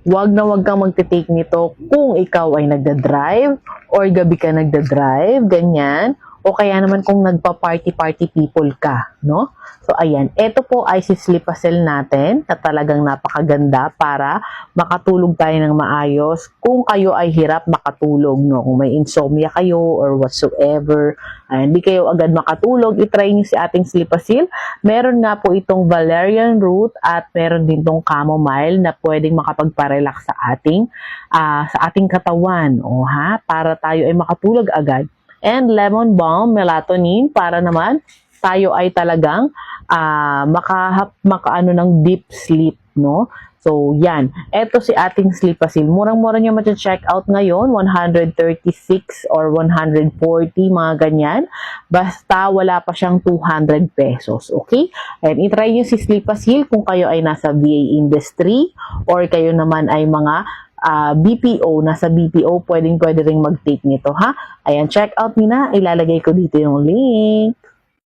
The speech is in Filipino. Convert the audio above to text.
wag na wag kang magte-take nito kung ikaw ay nagda-drive or gabi ka nagda-drive, ganyan. O kaya naman kung nagpa-party-party people ka, no? So, ayan. Ito po ay si Slipacel natin na talagang napakaganda para makatulog tayo ng maayos. Kung kayo ay hirap makatulog, no? Kung may insomnia kayo or whatsoever, hindi kayo agad makatulog, itry nyo si ating Slipacel. Meron nga po itong valerian root at meron din tong chamomile na pwedeng makapagparelax sa ating katawan. O ha? Para tayo ay makatulog agad. And lemon balm, melatonin, para naman tayo ay talagang makaano ng deep sleep, no? So, yan. Ito si ating Slipacel. Murang-mura nyo ma-check out ngayon, 136 or 140, mga ganyan. Basta wala pa siyang 200 pesos, okay? And itry nyo si Slipacel kung kayo ay nasa VA industry or kayo naman ay mga BPO, nasa BPO, pwede ring mag-take nito, ha? Ayan, check out nyo na. Ilalagay ko dito yung link.